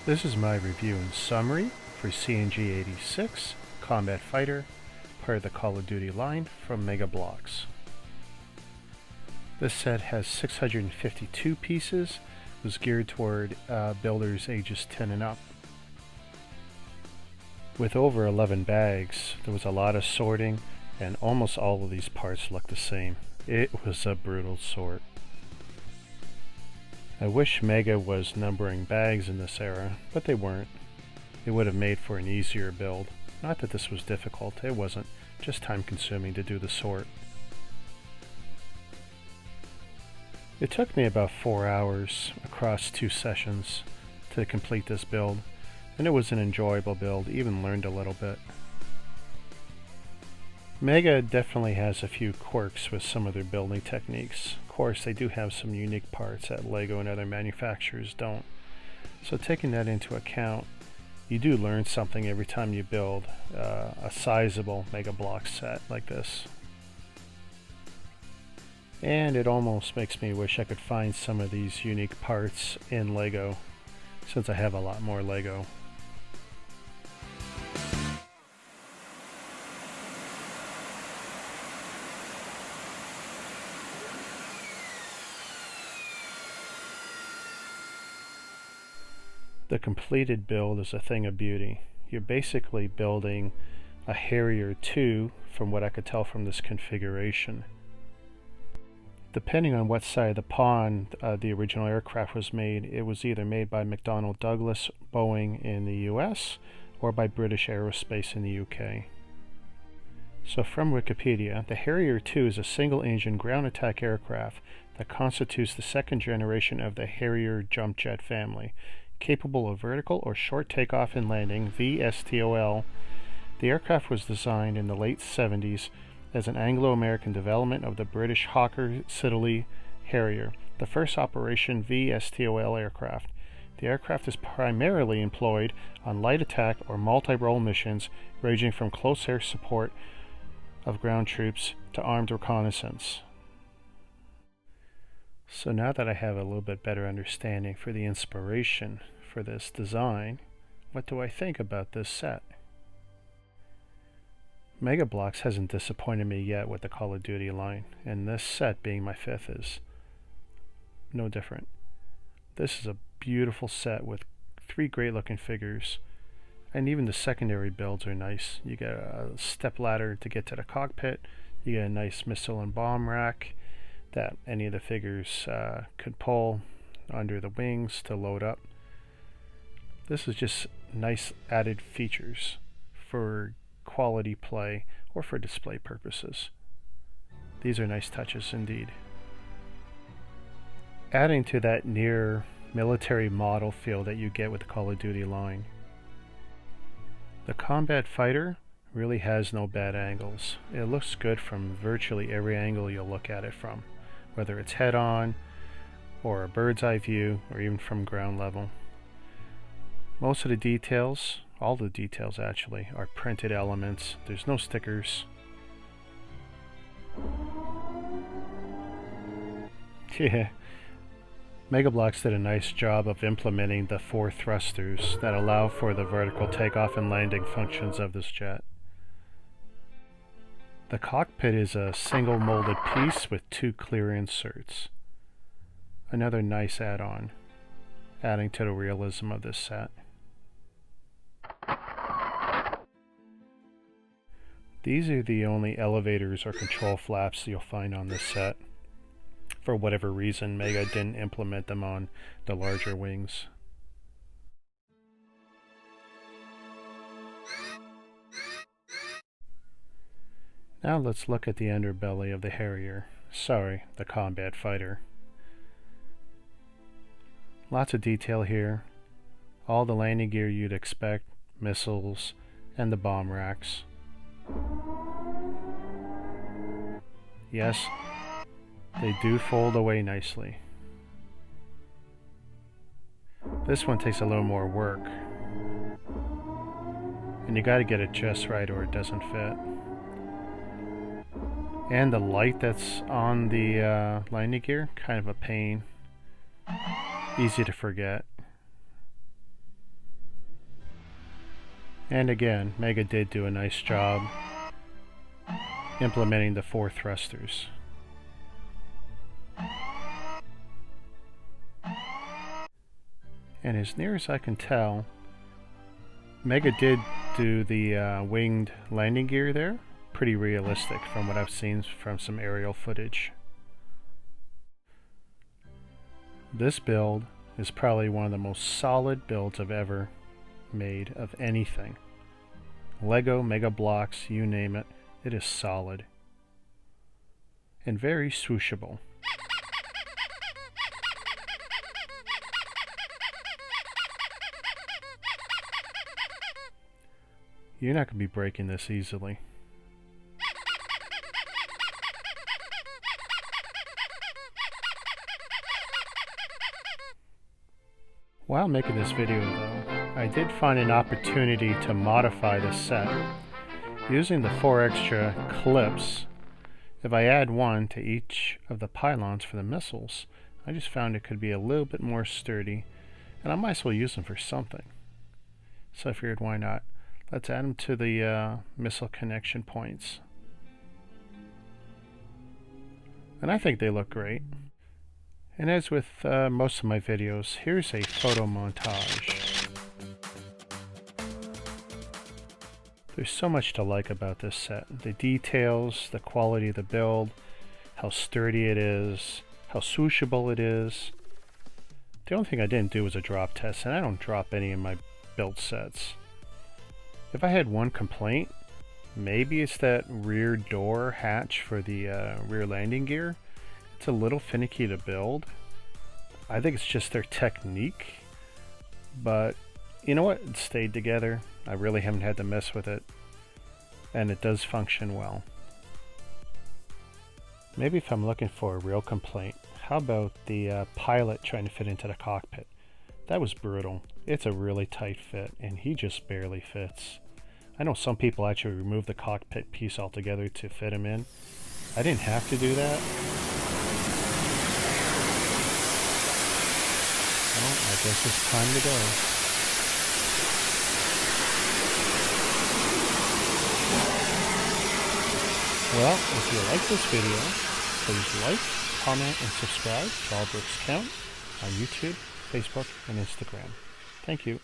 This is my review and summary for CNG86 Combat Fighter, part of the Call of Duty line from Bloks. This set has 652 pieces, was geared toward builders ages 10 and up. With over 11 bags, there was a lot of sorting, and almost all of these parts look the same. It was a brutal sort. I wish Mega was numbering bags in this era, but they weren't. It would have made for an easier build. Not that this was difficult, it wasn't, just time consuming to do the sort. It took me about 4 hours across 2 sessions to complete this build, and it was an enjoyable build, even learned a little bit. Mega definitely has a few quirks with some of their building techniques. Of course, they do have some unique parts that Lego and other manufacturers don't. So taking that into account, you do learn something every time you build a sizable Mega Bloks set like this. And it almost makes me wish I could find some of these unique parts in Lego, since I have a lot more Lego. The completed build is a thing of beauty. You're basically building a Harrier 2 from what I could tell from this configuration. Depending on what side of the pond the original aircraft was made, it was either made by McDonnell Douglas Boeing in the US or by British Aerospace in the UK. So from Wikipedia, the Harrier 2 is a single-engine ground attack aircraft that constitutes the second generation of the Harrier jump jet family, capable of vertical or short takeoff and landing, VSTOL. The aircraft was designed in the late 70s as an Anglo-American development of the British Hawker Siddeley Harrier, the first Operation VSTOL aircraft. The aircraft is primarily employed on light attack or multi-role missions ranging from close air support of ground troops to armed reconnaissance. So now that I have a little bit better understanding for the inspiration for this design, what do I think about this set? Mega Bloks hasn't disappointed me yet with the Call of Duty line, and this set, being my 5th, is no different. This is a beautiful set with 3 great looking figures, and even the secondary builds are nice. You get a step ladder to get to the cockpit, you get a nice missile and bomb rack that any of the figures could pull under the wings to load up. This is just nice added features for quality play or for display purposes. These are nice touches indeed. Adding to that near military model feel that you get with the Call of Duty line, the Combat Fighter really has no bad angles. It looks good from virtually every angle you'll look at it from, whether it's head-on, or a bird's eye view, or even from ground level. Most of the details, all the details actually, are printed elements. There's no stickers. Yeah, Mega Bloks did a nice job of implementing the 4 thrusters that allow for the vertical takeoff and landing functions of this jet. The cockpit is a single molded piece with 2 clear inserts. Another nice add-on, adding to the realism of this set. These are the only elevators or control flaps you'll find on this set. For whatever reason, Mega didn't implement them on the larger wings. Now let's look at the underbelly of the Harrier. Sorry, the Combat Fighter. Lots of detail here. All the landing gear you'd expect, missiles, and the bomb racks. Yes, they do fold away nicely. This one takes a little more work, and you gotta get it just right or it doesn't fit. And the light that's on the landing gear, kind of a pain. Easy to forget. And again, Mega did do a nice job implementing the 4 thrusters. And as near as I can tell, Mega did do the winged landing gear there. Pretty realistic from what I've seen from some aerial footage. This build is probably one of the most solid builds I've ever made of anything. Lego, Mega Bloks, you name it, it is solid. And very swooshable. You're not going to be breaking this easily. While making this video though, I did find an opportunity to modify the set. Using the 4 extra clips, if I add one to each of the pylons for the missiles, I just found it could be a little bit more sturdy, and I might as well use them for something. So I figured, why not? Let's add them to the missile connection points. And I think they look great. And as with most of my videos, here's a photo montage. There's so much to like about this set. The details, the quality of the build, how sturdy it is, how swooshable it is. The only thing I didn't do was a drop test, and I don't drop any of my build sets. If I had one complaint, maybe it's that rear door hatch for the rear landing gear. It's a little finicky to build. I think it's just their technique, but you know what? It stayed together. I really haven't had to mess with it, and it does function well. Maybe if I'm looking for a real complaint, how about the pilot trying to fit into the cockpit? That was brutal. It's a really tight fit, and he just barely fits. I know some people actually remove the cockpit piece altogether to fit him in. I didn't have to do that. Well, I guess it's time to go. Well, if you like this video, please like, comment, and subscribe to All Bricks Count on YouTube, Facebook, and Instagram. Thank you.